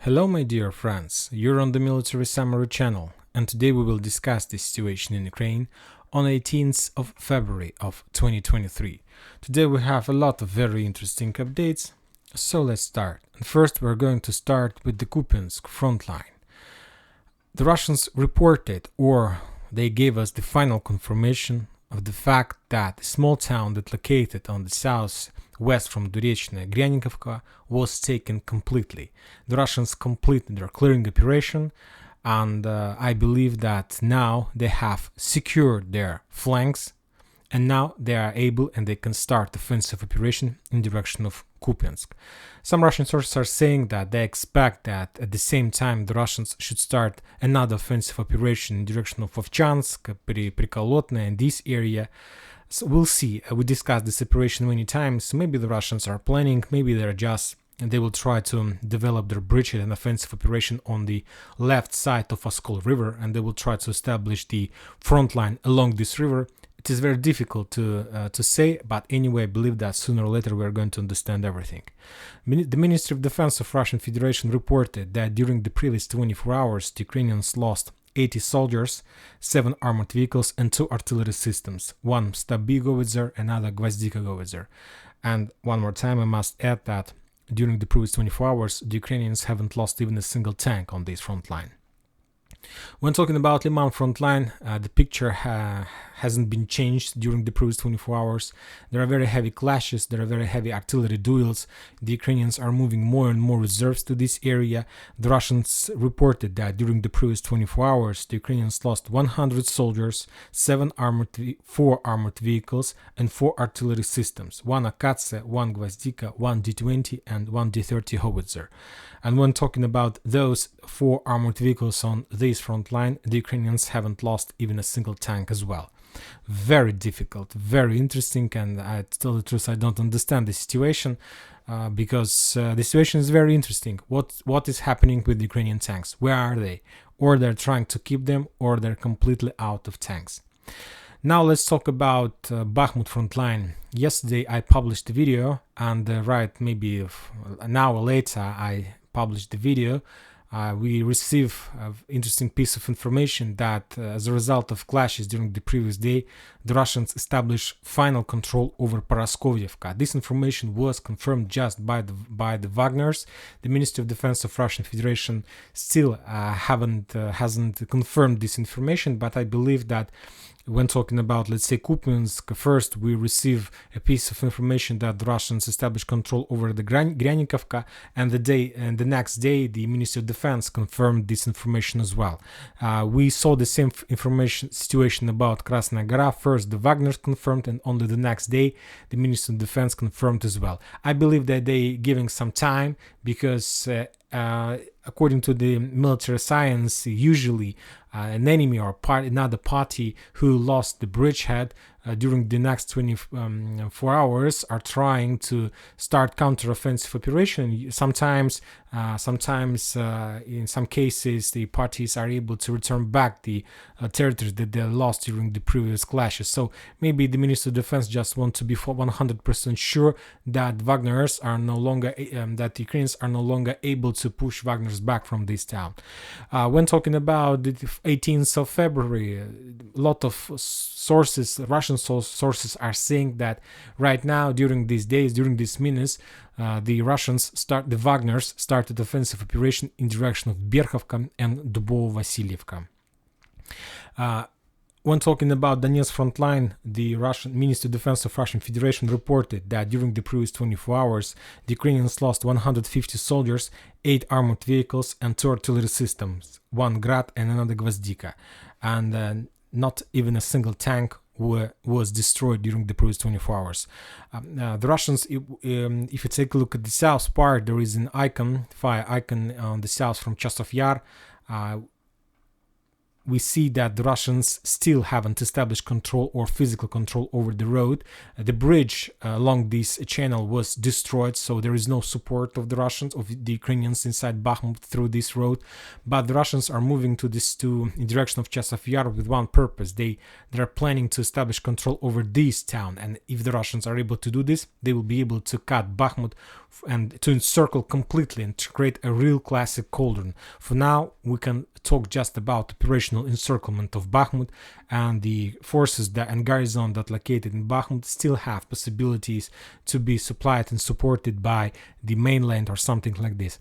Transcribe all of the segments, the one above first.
Hello my dear friends, you're on the Military Summary channel, and today we will discuss the situation in Ukraine on 18th of February of 2023. Today we have a lot of very interesting updates, so let's start. And first we're going to start with the Kupyansk frontline. The Russians reported, or they gave us the final confirmation of the fact that a small town that located on the southwest from Donetsk Granikovka was taken completely. The Russians completed their clearing operation, and I believe that now they have secured their flanks, and now they are able and they can start offensive operation in direction of Kupyansk. Some Russian sources are saying that they expect that at the same time the Russians should start another offensive operation in direction of Vovchansk, Prikolotne, and this area. So we'll see. We discussed this operation many times. Maybe the Russians are planning, maybe they will try to develop their bridgehead and offensive operation on the left side of Oskol River, and they will try to establish the front line along this river. It is very difficult to say, but anyway, I believe that sooner or later we are going to understand everything. The Ministry of Defense of Russian Federation reported that during the previous 24 hours, the Ukrainians lost 80 soldiers, 7 armored vehicles, and 2 artillery systems. One Stabi Govitzer, another Gvazdika Govitzer. And one more time, I must add that during the previous 24 hours, the Ukrainians haven't lost even a single tank on this front line. When talking about Lyman front line, the picture hasn't been changed during the previous 24 hours. There are very heavy clashes, there are very heavy artillery duels. The Ukrainians are moving more and more reserves to this area. The Russians reported that during the previous 24 hours, the Ukrainians lost 100 soldiers, 4 armored vehicles, and 4 artillery systems. 1 Akatse, 1 Gvazdika, 1 D-20, and 1 D-30 howitzer. And when talking about those 4 armored vehicles on this front line, the Ukrainians haven't lost even a single tank as well. Very difficult, very interesting, and to tell the truth, I don't understand the situation because the situation is very interesting. What is happening with the Ukrainian tanks? Where are they? Or they're trying to keep them, or they're completely out of tanks. Now let's talk about Bakhmut front line. Yesterday I published a video, and maybe an hour later I published the video. We receive an interesting piece of information that as a result of clashes during the previous day, the Russians established final control over Paraskovyevka. This information was confirmed just by the Wagners. The Ministry of Defense of Russian Federation still hasn't confirmed this information, but I believe that when talking about, let's say, Kupyansk, first we receive a piece of information that the Russians established control over the Granikovka, and the next day the Ministry of Defense confirmed this information as well. We saw the same situation about Krasnaya Gora. First the Wagners confirmed, and only the next day the Ministry of Defense confirmed as well. I believe that they giving some time because according to the military science, usually an enemy or another party who lost the bridgehead during the next 24 hours are trying to start counter-offensive operation. Sometimes in some cases, the parties are able to return back the territories that they lost during the previous clashes. So maybe the Ministry of Defense just want to be 100% sure that Wagners are no longer, that the Ukrainians are no longer able to push Wagners back from this town. When talking about the 18th of February, a lot of sources, Russian sources, are saying that right now, during these days, during these minutes, the Wagners started offensive operation in direction of Berkhovka and Dubovo-Vasilievka. When talking about Donetsk front line, the Russian Ministry of Defense of Russian Federation reported that during the previous 24 hours, the Ukrainians lost 150 soldiers, 8 armored vehicles, and 2 artillery systems, 1 Grad and another Gvazdika, and not even a single tank was destroyed during the previous 24 hours. The Russians, if you take a look at the south part, there is an fire icon on the south from Chastov Yar. we see that the Russians still haven't established control or physical control over the road. The bridge along this channel was destroyed, so there is no support of the Russians, of the Ukrainians inside Bakhmut through this road. But the Russians are moving in direction of Chasov Yar with one purpose. They're planning to establish control over this town, and if the Russians are able to do this, they will be able to cut Bakhmut and to encircle completely and to create a real classic cauldron. For now, we can talk just about operational encirclement of Bakhmut, and the forces and garrison that located in Bakhmut still have possibilities to be supplied and supported by the mainland or something like this.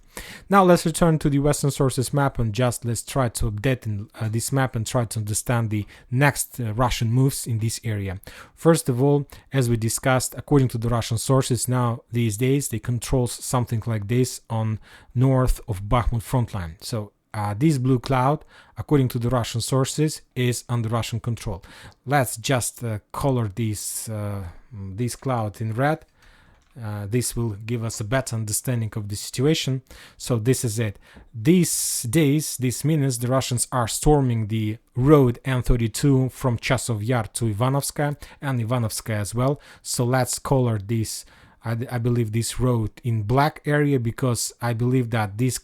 Now let's return to the Western sources map and let's try to update this map and try to understand the next Russian moves in this area. First of all, as we discussed, according to the Russian sources, now these days they control something like this on north of Bakhmut front line. So this blue cloud, according to the Russian sources, is under Russian control. Let's just color this cloud in red. This will give us a better understanding of the situation. So this is it. These days, this means the Russians are storming the road N32 from Chasov Yar to Ivanovskaya and Ivanovskaya as well. So let's color this, I believe, this road in black area, because I believe that this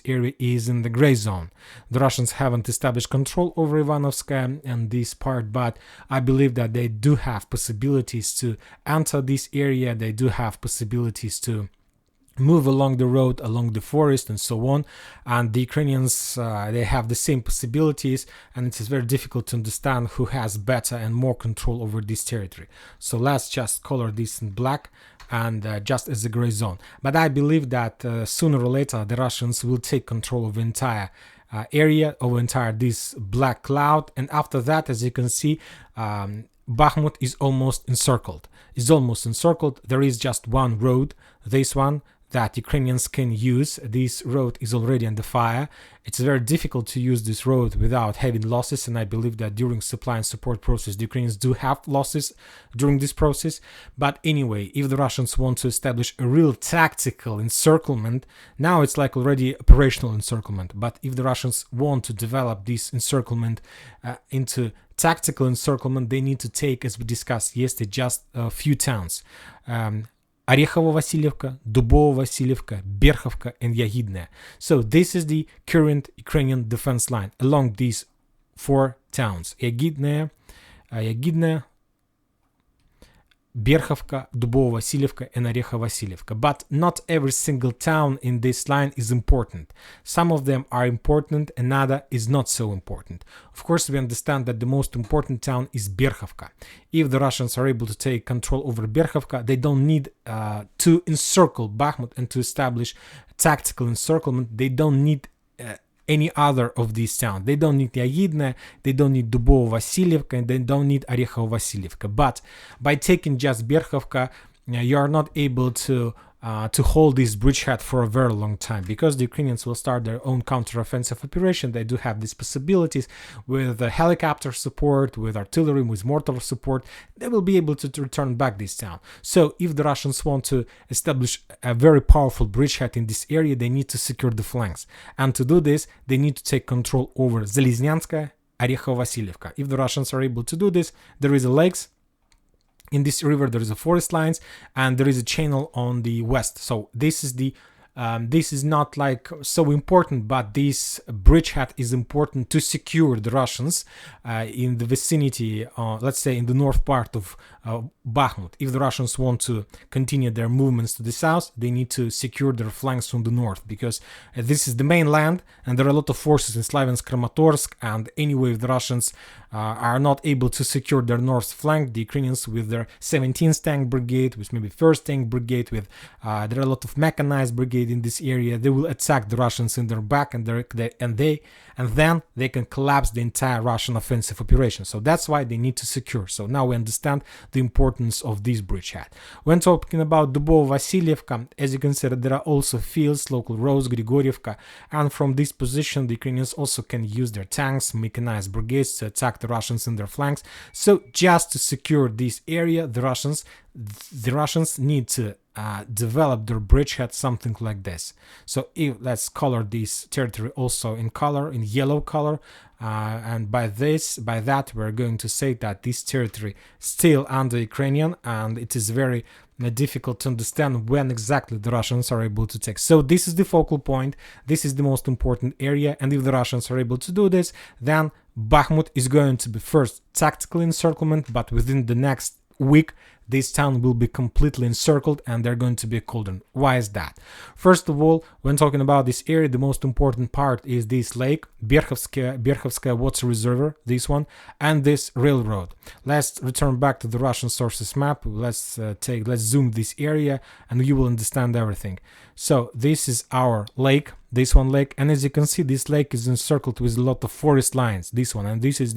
area is in the gray zone. The Russians haven't established control over Ivanovskaya and this part, but I believe that they do have possibilities to enter this area. They do have possibilities to move along the road, along the forest, and so on. And the Ukrainians, they have the same possibilities, and it is very difficult to understand who has better and more control over this territory. So let's just color this in black and just as a gray zone. But I believe that sooner or later the Russians will take control of the entire area, of entire this black cloud, and after that, as you can see, Bakhmut is almost encircled. There is just one road, this one, that Ukrainians can use. This road is already under fire. It's very difficult to use this road without having losses, and I believe that during supply and support process the Ukrainians do have losses during this process. But anyway, if the Russians want to establish a real tactical encirclement, now it's like already operational encirclement, but if the Russians want to develop this encirclement into tactical encirclement, they need to take, as we discussed yesterday, just a few towns. Орехово-Васильевка, Дубово-Васильевка, Берховka, and Yagidnaya. So this is the current Ukrainian defense line along these four towns: Yagidnaya, Berkhovka, Dubovo-Vasilyevka, and Orekho-Vasilyevka. But not every single town in this line is important. Some of them are important, another is not so important. Of course, we understand that the most important town is Berkhovka. If the Russians are able to take control over Berkhovka, they don't need to encircle Bakhmut and to establish tactical encirclement. They don't need any other of these towns. They don't need Yagidnaya, they don't need Dubovo-Vasilyevka, and they don't need Orekho-Vasilyevka. But by taking just Berkhovka, you are not able to hold this bridgehead for a very long time, because the Ukrainians will start their own counter-offensive operation. They do have these possibilities with helicopter support, with artillery, with mortar support. They will be able to return back this town. So if the Russians want to establish a very powerful bridgehead in this area, they need to secure the flanks. And to do this, they need to take control over Zaliznyantskaya, Orekho-Vasilyevka. If the Russians are able to do this, there is a lakes. In this river there is a forest lines, and there is a channel on the west. So this is the this is not like so important, but this bridgehead is important to secure the Russians in the vicinity, let's say in the north part of Bakhmut. If the Russians want to continue their movements to the south, they need to secure their flanks from the north, because this is the mainland and there are a lot of forces in Slaviansk-Kramatorsk, and anyway, if the Russians are not able to secure their north flank, the Ukrainians with their 17th Tank Brigade, with maybe 1st Tank Brigade, with there are a lot of mechanized brigade in this area, they will attack the Russians in their back, and then they can collapse the entire Russian offensive operation. So that's why they need to secure. So now we understand the importance of this bridgehead. When talking about Dubovo-Vasilyevka, as you can see, there are also fields, local roads, Grigorievka, and from this position the Ukrainians also can use their tanks, mechanized brigades to attack the Russians in their flanks. So just to secure this area, the Russians need to develop their bridgehead, something like this. So if let's color this territory also in color, in yellow color, and by that we're going to say that this territory still under Ukrainian, and it is very difficult to understand when exactly the Russians are able to take. So this is the focal point, this is the most important area, and if the Russians are able to do this, then Bakhmut is going to be first tactical encirclement, but within the next week this town will be completely encircled and they're going to be a cauldron. Why is that? First of all, when talking about this area, the most important part is this lake, Berkhovskaya water reservoir, this one, and this railroad. Let's return back to the Russian sources map. Let's zoom this area and you will understand everything. So this is our lake, this one lake, and as you can see, this lake is encircled with a lot of forest lines, this one, and this is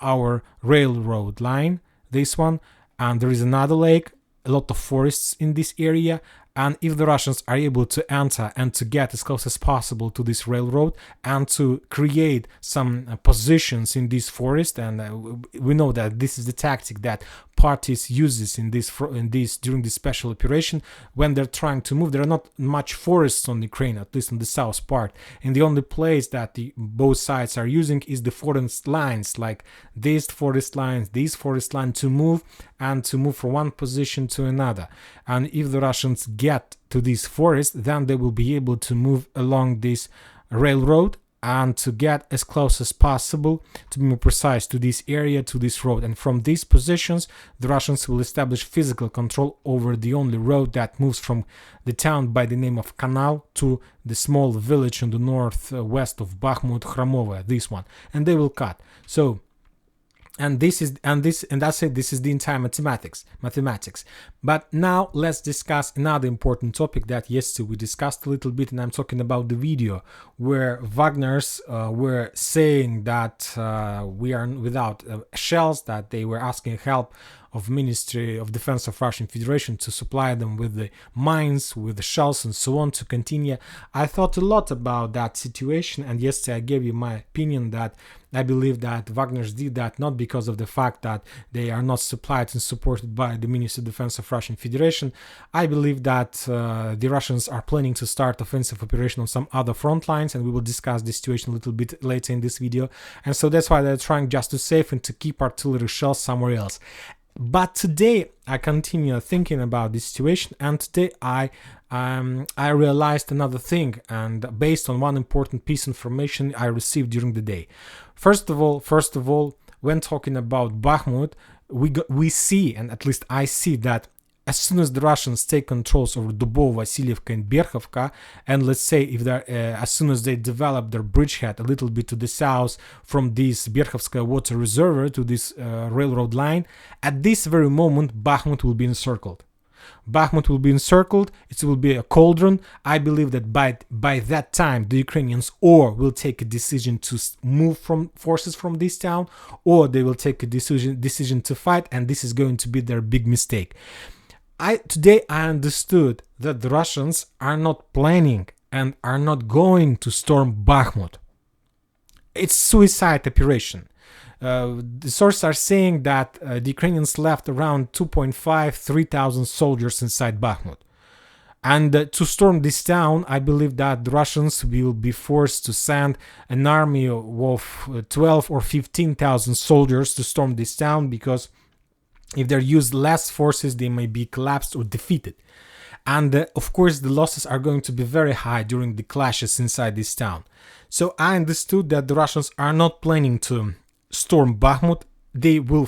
our railroad line, this one, and there is another lake, a lot of forests in this area, and if the Russians are able to enter and to get as close as possible to this railroad and to create some positions in this forest, and we know that this is the tactic that parties uses in this during this special operation when they're trying to move. There are not much forests on Ukraine, at least on the south part, and the only place that both sides are using is the forest lines, like these forest lines to move from one position to another. And if the Russians get to this forest, then they will be able to move along this railroad and to get as close as possible, to be more precise, to this area, to this road. And from these positions, the Russians will establish physical control over the only road that moves from the town by the name of Canal to the small village in the northwest of Bakhmut, Khramova, this one, and they will cut. So this is the entire mathematics. But now let's discuss another important topic that yesterday we discussed a little bit, and I'm talking about the video where Wagners were saying that we are without shells, that they were asking help of Ministry of Defense of Russian Federation to supply them with the mines, with the shells and so on to continue. I thought a lot about that situation, and yesterday I gave you my opinion that I believe that Wagners did that not because of the fact that they are not supplied and supported by the Ministry of Defense of Russian Federation. I believe that the Russians are planning to start offensive operation on some other front lines, and we will discuss this situation a little bit later in this video. And so that's why they're trying just to save and to keep artillery shells somewhere else. But today I continue thinking about this situation, and today I realized another thing, and based on one important piece of information I received during the day. First of all, when talking about Bakhmut, we see, and at least I see, that as soon as the Russians take controls over Dubovo, Vasilievka and Berkhovka, and let's say if as soon as they develop their bridgehead a little bit to the south from this Berkhovskaya water reservoir to this railroad line, at this very moment Bakhmut will be encircled. Bakhmut will be encircled, it will be a cauldron. I believe that by that time the Ukrainians or will take a decision to move from forces from this town, or they will take a decision to fight, and this is going to be their big mistake. Today I understood that the Russians are not planning and are not going to storm Bakhmut. It's suicide operation. The sources are saying that the Ukrainians left around 2,500-3,000 soldiers inside Bakhmut. And to storm this town, I believe that the Russians will be forced to send an army of 12 or 15,000 soldiers to storm this town, because if they use less forces, they may be collapsed or defeated. And of course, the losses are going to be very high during the clashes inside this town. So I understood that the Russians are not planning to storm Bakhmut. They will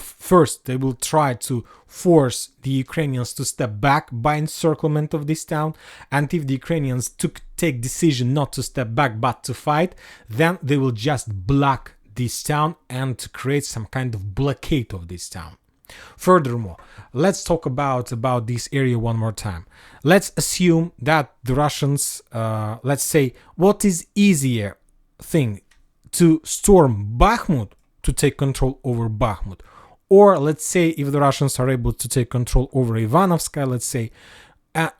try to force the Ukrainians to step back by encirclement of this town. And if the Ukrainians take decision not to step back but to fight, then they will just block this town and to create some kind of blockade of this town. Furthermore, let's talk about this area one more time. Let's assume that the Russians, let's say, what is easier thing, to storm Bakhmut, to take control over Bakhmut, or let's say if the Russians are able to take control over Ivanovskaya, let's say,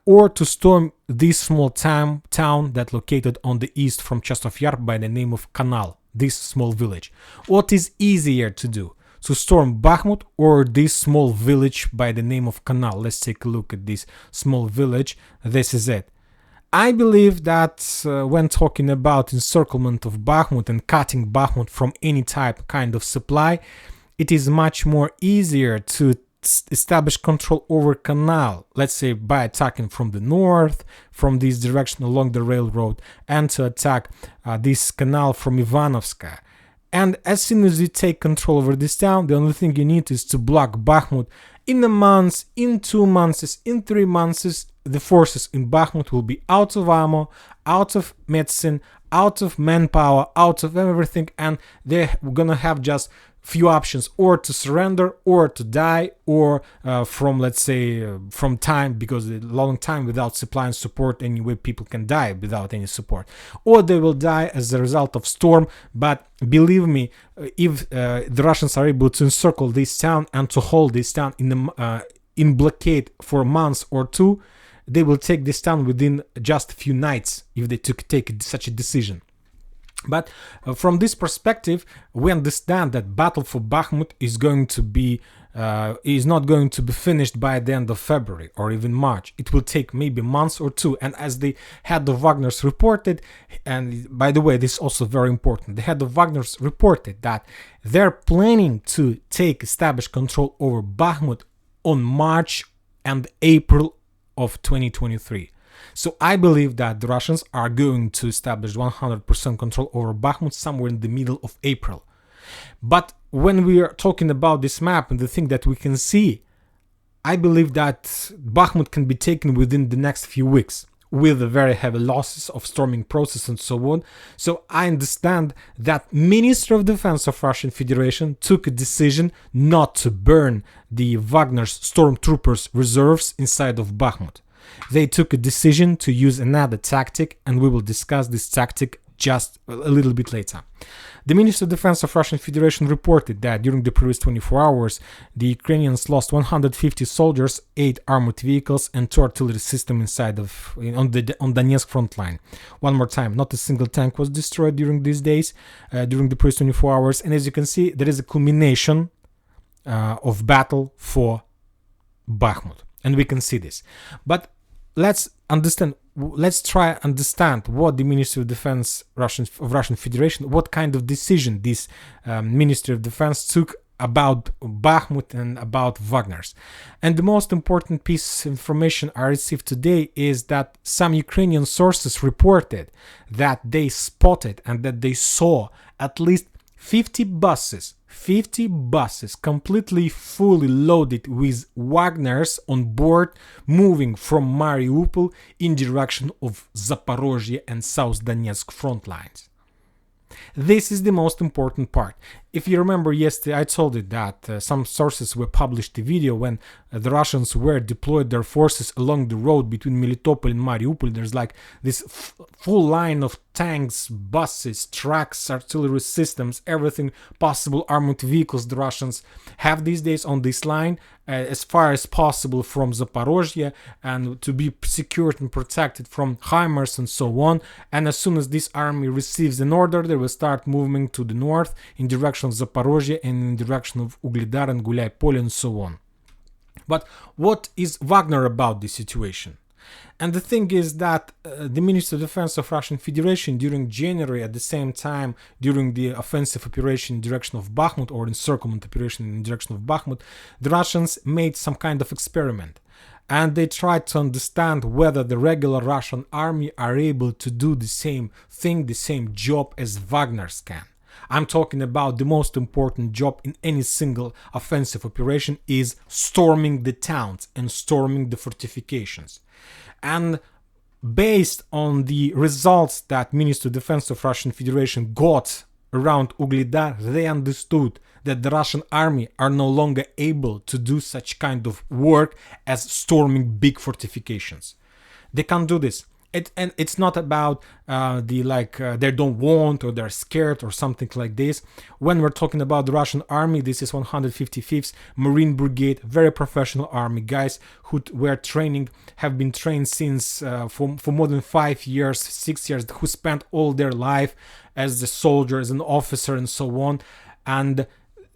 or to storm this small town that located on the east from Chastov Yar by the name of Canal, this small village. What is easier to do? to storm Bakhmut or this small village by the name of Canal. Let's take a look at this small village. This is it. I believe that when talking about encirclement of Bakhmut and cutting Bakhmut from any kind of supply, it is much more easier to establish control over Canal, let's say by attacking from the north, from this direction along the railroad, and to attack this canal from Ivanovska. And as soon as you take control over this town, the only thing you need is to block Bakhmut. In a month, in 2 months, in 3 months, the forces in Bakhmut will be out of ammo, out of medicine, out of manpower, out of everything, and they're gonna have just few options, or to surrender, or to die, or from, let's say, from time, because a long time without supply and support, anyway, people can die without any support, or they will die as a result of storm. But believe me, if the Russians are able to encircle this town and to hold this town in blockade for a month or two, they will take this town within just a few nights if they take such a decision. But from this perspective, we understand that battle for Bakhmut is not going to be finished by the end of February or even March. It will take maybe months or two. And as the head of Wagner's reported, and by the way, this is also very important, the head of Wagner's reported that they're planning to establish control over Bakhmut on March and April of 2023. So I believe that the Russians are going to establish 100% control over Bakhmut somewhere in the middle of April. But when we are talking about this map and the thing that we can see, I believe that Bakhmut can be taken within the next few weeks with the very heavy losses of storming process and so on. So I understand that Minister of Defense of Russian Federation took a decision not to burn the Wagner's stormtroopers reserves inside of Bakhmut. They took a decision to use another tactic, and we will discuss this tactic just a little bit later. The Minister of Defense of Russian Federation reported that during the previous 24 hours, the Ukrainians lost 150 soldiers, 8 armored vehicles, and 2 artillery systems on Donetsk front line. One more time, not a single tank was destroyed during these days, during the previous 24 hours. And as you can see, there is a culmination of battle for Bakhmut, and we can see this. But let's try to understand what the Ministry of Defense of Russian Federation, what kind of decision this Ministry of Defense took about Bakhmut and about Wagner's. And the most important piece of information I received today is that some Ukrainian sources reported that they spotted and that they saw at least 50 buses completely fully loaded with Wagners on board, moving from Mariupol in direction of Zaporozhye and South Donetsk front lines. This is the most important part. If you remember yesterday, I told you that some sources were published a video when the Russians were deployed their forces along the road between Melitopol and Mariupol. There's like this full line of tanks, buses, trucks, artillery systems, everything possible, armored vehicles the Russians have these days on this line as far as possible from Zaporozhye, and to be secured and protected from HIMARS and so on. And as soon as this army receives an order, they will start moving to the north in direction of Zaporozhye and in direction of Ugledar and Gulyai-Polye and so on. But what is Wagner about this situation? And the thing is that the Ministry of Defense of Russian Federation during January, at the same time during the offensive operation in direction of Bakhmut, or encirclement operation in direction of Bakhmut, the Russians made some kind of experiment. And they tried to understand whether the regular Russian army are able to do the same thing, the same job as Wagner's can. I'm talking about the most important job in any single offensive operation is storming the towns and storming the fortifications. And based on the results that Ministry of Defense of Russian Federation got around Ugledar, they understood that the Russian army are no longer able to do such kind of work as storming big fortifications. They can't do this. And it's not about they don't want or they're scared or something like this. When we're talking about the Russian army, this is 155th Marine Brigade, very professional army, guys who have been trained since for more than 5 years, 6 years, who spent all their life as a soldier, as an officer and so on. And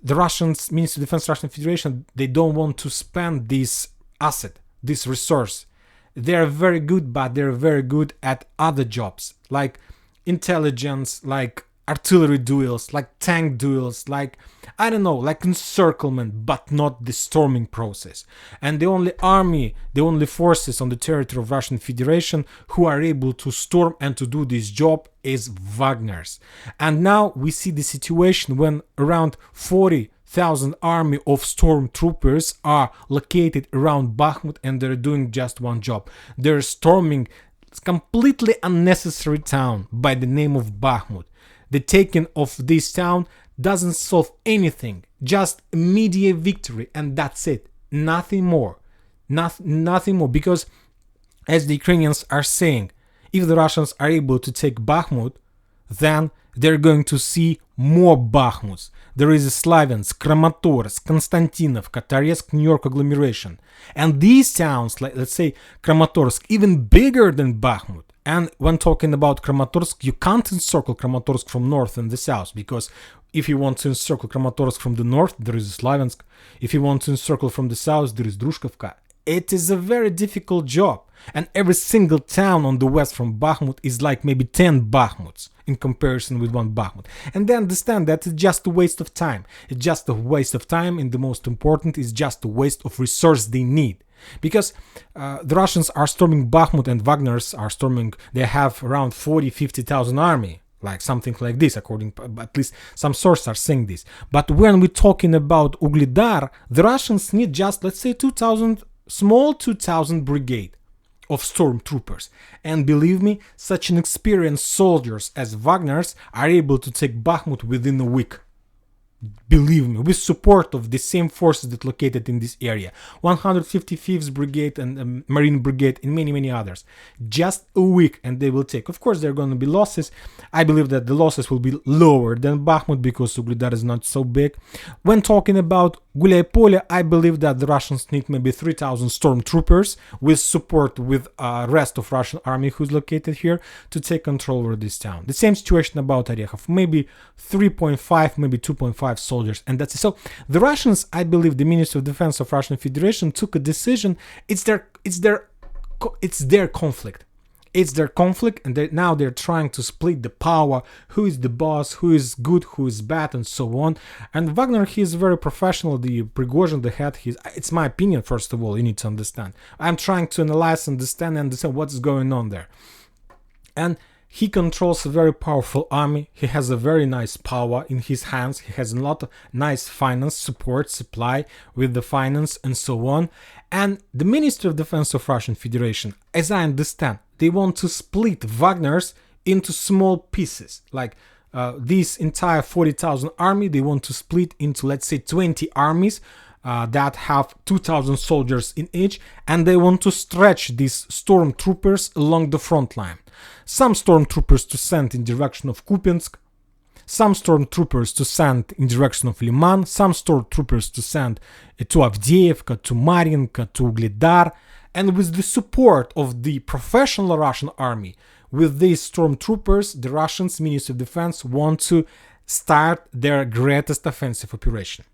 the Russians, Ministry of Defense, Russian Federation, they don't want to spend this asset, this resource. They're very good, but they're very good at other jobs, like intelligence, like artillery duels, like tank duels, like, I don't know, like encirclement, but not the storming process. And the only army, the only forces on the territory of Russian Federation who are able to storm and to do this job is Wagner's. And now we see the situation when around 40,000 army of stormtroopers are located around Bakhmut and they're doing just one job. They're storming completely unnecessary town by the name of Bakhmut. The taking of this town doesn't solve anything, just immediate victory, and that's it. Nothing more. Nothing more, because as the Ukrainians are saying, if the Russians are able to take Bakhmut, then they're going to see more Bakhmuts. There is Slaviansk, Kramatorsk, Konstantinovka, Toretsk, New York agglomeration. And these towns, like let's say Kramatorsk, even bigger than Bakhmut. And when talking about Kramatorsk, you can't encircle Kramatorsk from north and the south, because if you want to encircle Kramatorsk from the north, there is Slaviansk. If you want to encircle from the south, there is Drushkovka. It is a very difficult job. And every single town on the west from Bakhmut is like maybe 10 Bakhmuts in comparison with one Bakhmut. And they understand that it's just a waste of time. It's just a waste of time, and the most important is just a waste of resource they need. Because the Russians are storming Bakhmut and Wagner's are storming, they have around 40-50,000 army, like something like this, according, at least some sources are saying this. But when we're talking about Ugledar, the Russians need just, let's say, 2,000, small 2,000 brigade of stormtroopers. And believe me, such an experienced soldiers as Wagner's are able to take Bakhmut within a week. Believe me, with support of the same forces that located in this area, 155th Brigade and Marine Brigade and many others. Just a week and they will take. Of course, there are going to be losses. I believe that the losses will be lower than Bakhmut because Ugledar is not so big. When talking about Guliai-Polye, I believe that the Russians need maybe 3,000 stormtroopers with support with rest of Russian army who's located here to take control over this town. The same situation about Orekhov, maybe 3.5, maybe 2.5 soldiers, and that's it. So the Russians, I believe, the Ministry of Defense of Russian Federation took a decision. It's their conflict. It's their conflict, and now they're trying to split the power. Who is the boss? Who is good? Who is bad? And so on. And Wagner, he is very professional. The Prigozhin, the head, it's my opinion. First of all, you need to understand. I'm trying to analyze, understand what's going on there. And he controls a very powerful army. He has a very nice power in his hands. He has a lot of nice finance support, supply with the finance and so on. And the Ministry of Defense of Russian Federation, as I understand, they want to split Wagner's into small pieces. Like this entire 40,000 army, they want to split into, let's say, 20 armies that have 2,000 soldiers in each. And they want to stretch these stormtroopers along the front line. Some stormtroopers to send in direction of Kupyansk, some stormtroopers to send in direction of Lyman, some stormtroopers to send to Avdiivka, to Mariinka, to Ugledar, and with the support of the professional Russian army, with these stormtroopers, the Russians, Ministry of Defense, want to start their greatest offensive operation.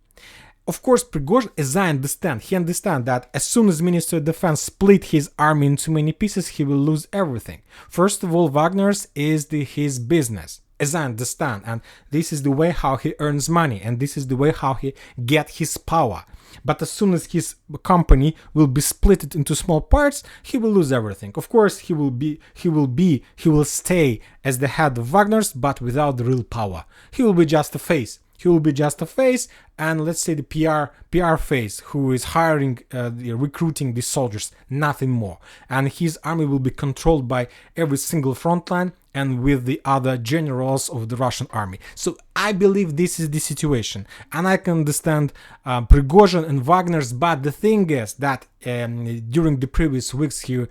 Of course, Prigozhin, as I understand, he understands that as soon as Ministry of Defense split his army into many pieces, he will lose everything. First of all, Wagner's is his business, as I understand, and this is the way how he earns money, and this is the way how he get his power. But as soon as his company will be split into small parts, he will lose everything. Of course, he will stay as the head of Wagner's, but without the real power. He will be just a face. He will be just a face, and let's say the PR face who is hiring, recruiting these soldiers, nothing more. And his army will be controlled by every single front line and with the other generals of the Russian army. So I believe this is the situation, and I can understand Prigozhin and Wagner's. But the thing is that during the previous weeks he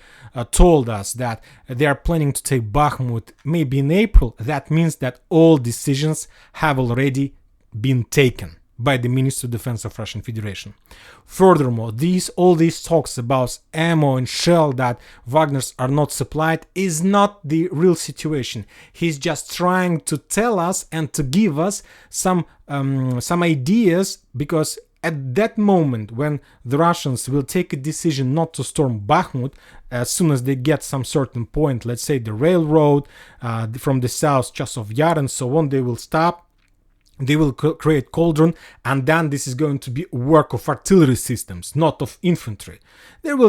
told us that they are planning to take Bakhmut maybe in April. That means that all decisions have already been taken. by the Ministry of Defense of Russian Federation. Furthermore, all these talks about ammo and shell that Wagner's are not supplied is not the real situation. He's just trying to tell us and to give us some ideas, because at that moment when the Russians will take a decision not to storm Bakhmut, as soon as they get some certain point, let's say the railroad from the south, Chasov Yar and so on, they will stop. They will create cauldron, and then this is going to be work of artillery systems, not of infantry. They will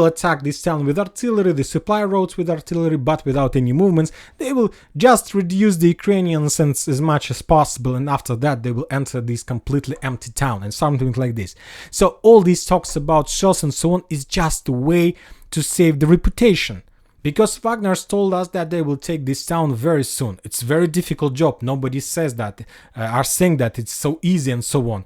attack this town with artillery, the supply roads with artillery, but without any movements. They will just reduce the Ukrainians as much as possible, and after that they will enter this completely empty town and something like this. So all these talks about shells and so on is just a way to save the reputation. Because Wagner's told us that they will take this town very soon. It's a very difficult job. Nobody says that, are saying that it's so easy and so on.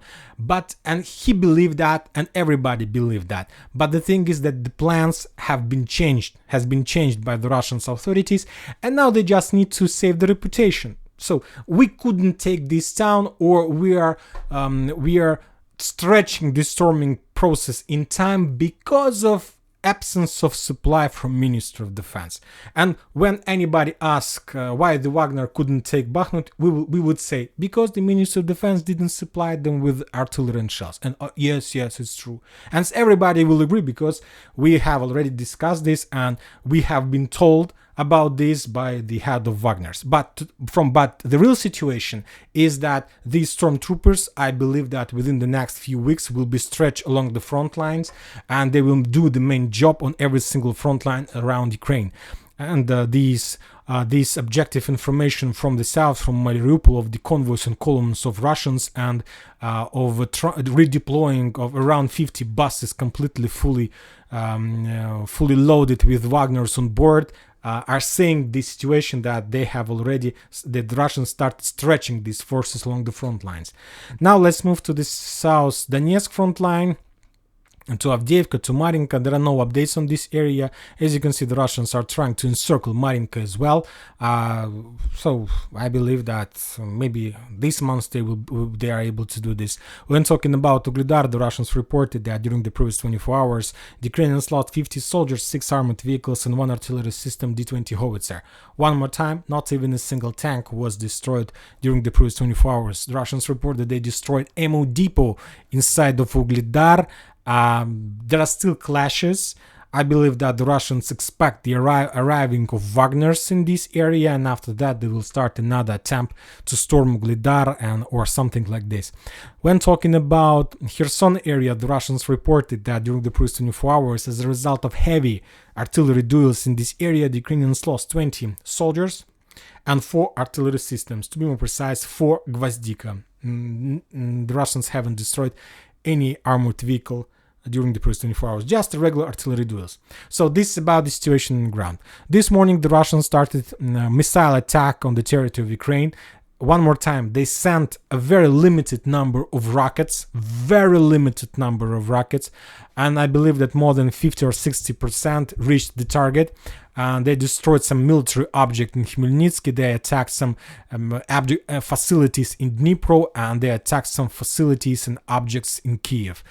And he believed that, and everybody believed that. But the thing is that the plans has been changed by the Russian authorities, and now they just need to save the reputation. So we couldn't take this town, or we are stretching the storming process in time because of absence of supply from Ministry of Defense. And when anybody asks why the Wagner couldn't take Bakhmut, we would say because the Ministry of Defense didn't supply them with artillery and shells. And yes, it's true. And everybody will agree, because we have already discussed this and we have been told about this by the head of Wagner's. But the real situation is that these stormtroopers, I believe that within the next few weeks, will be stretched along the front lines, and they will do the main job on every single front line around Ukraine. And this objective information from the south, from Mariupol, of the convoys and columns of Russians, and of redeploying of around 50 buses completely fully loaded with Wagners on board, are saying the situation that the Russians started stretching these forces along the front lines. Now let's move to the South Donetsk front line, to Avdiivka, to Marinka. There are no updates on this area. As you can see, the Russians are trying to encircle Marinka as well. So I believe that maybe this month they are able to do this. When talking about Ugledar, the Russians reported that during the previous 24 hours, the Ukrainians lost 50 soldiers, 6 armored vehicles, and 1 artillery system D-20 howitzer. One more time, not even a single tank was destroyed during the previous 24 hours. The Russians reported they destroyed ammo depot inside of Ugledar. There are still clashes. I believe that the Russians expect the arriving of Wagner's in this area, and after that they will start another attempt to storm Ugledar or something like this. When talking about Kherson area, the Russians reported that during the previous 24 hours, as a result of heavy artillery duels in this area, the Ukrainians lost 20 soldiers and 4 artillery systems. To be more precise, 4 Gvozdika. The Russians haven't destroyed any armored vehicle during the previous 24 hours, just regular artillery duels. So this is about the situation on the ground. This morning the Russians started missile attack on the territory of Ukraine. One more time, they sent a very limited number of rockets, and I believe that more than 50 or 60% reached the target. They destroyed some military object in Khmelnytsky. They attacked some facilities in Dnipro, and they attacked some facilities and objects in Kiev.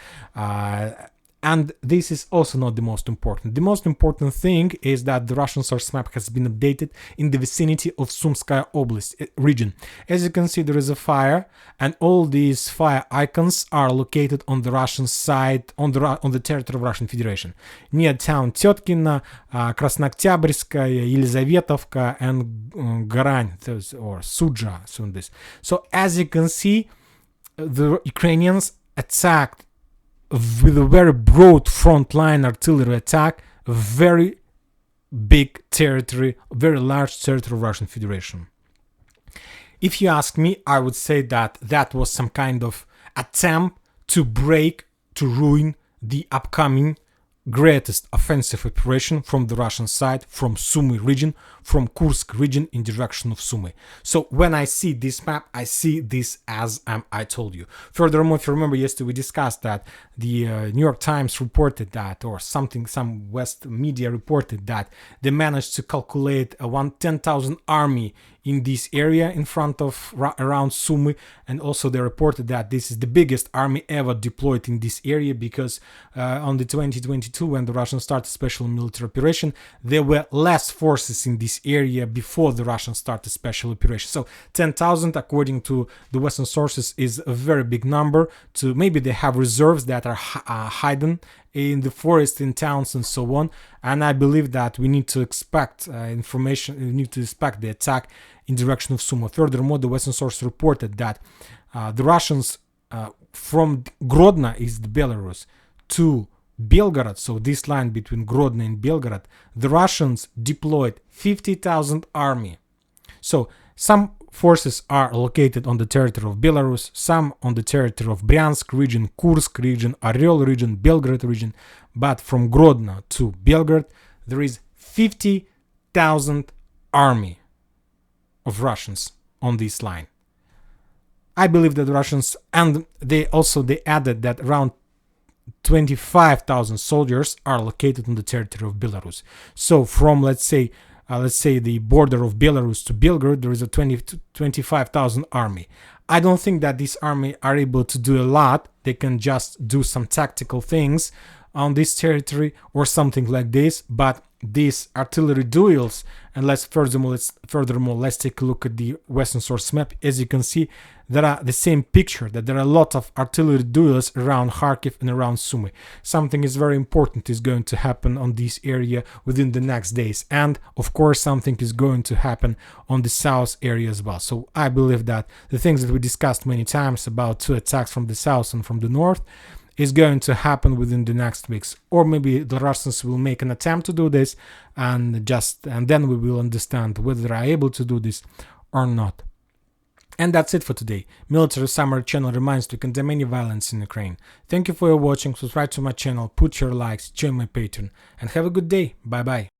And this is also not the most important. The most important thing is that the Russian source map has been updated in the vicinity of Sumskaya Oblast region. As you can see, there is a fire, and all these fire icons are located on the Russian side, on the territory of Russian Federation, near town Tetkina, Krasnooktyabrskaya, Yelizavetovka, and Garань, or Sudzha. So as you can see, the Ukrainians attacked with a very broad frontline artillery attack, a very big territory, very large territory of Russian Federation. If you ask me, I would say that that was some kind of attempt to ruin the upcoming greatest offensive operation from the Russian side, from Sumy region, from Kursk region in direction of Sumy. So when I see this map, I see this as I told you. Furthermore, if you remember, yesterday we discussed that the New York Times reported that, or some West media reported that they managed to calculate a 10,000 army in this area in front of around Sumy, and also they reported that this is the biggest army ever deployed in this area, because on the 2022, when the Russians started special military operation, there were less forces in this area before the Russians started special operation. So 10,000, according to the Western sources, is a very big number. To maybe they have reserves that are hidden in the forest, in towns, and so on. And I believe that we need to expect information. We need to expect the attack in direction of Sumy. Furthermore, the Western source reported that the Russians from Grodno, is the Belarus, to Belgorod, so this line between Grodno and Belgorod, the Russians deployed 50,000 army. So some forces are located on the territory of Belarus, some on the territory of Bryansk region, Kursk region, Oryol region, Belgorod region, but from Grodno to Belgorod there is 50,000 army of Russians on this line. I believe that the Russians, and they added that around 25,000 soldiers are located on the territory of Belarus. So from let's say the border of Belarus to Belgorod, there is a 25,000 army. I don't think that this army are able to do a lot. They can just do some tactical things on this territory or something like this, but these artillery duels, and furthermore let's take a look at the Western source map. As you can see, there are the same picture, that there are a lot of artillery duels around Kharkiv and around Sumy. Something is very important is going to happen on this area within the next days, and of course something is going to happen on the south area as well. So I believe that the things that we discussed many times about two attacks from the south and from the north is going to happen within the next weeks, or maybe the Russians will make an attempt to do this, and then we will understand whether they are able to do this or not. And that's it for today. Military Summary channel reminds to condemn any violence in Ukraine. Thank you for your watching. Subscribe to my channel, put your likes, join my Patreon, and have a good day. Bye bye.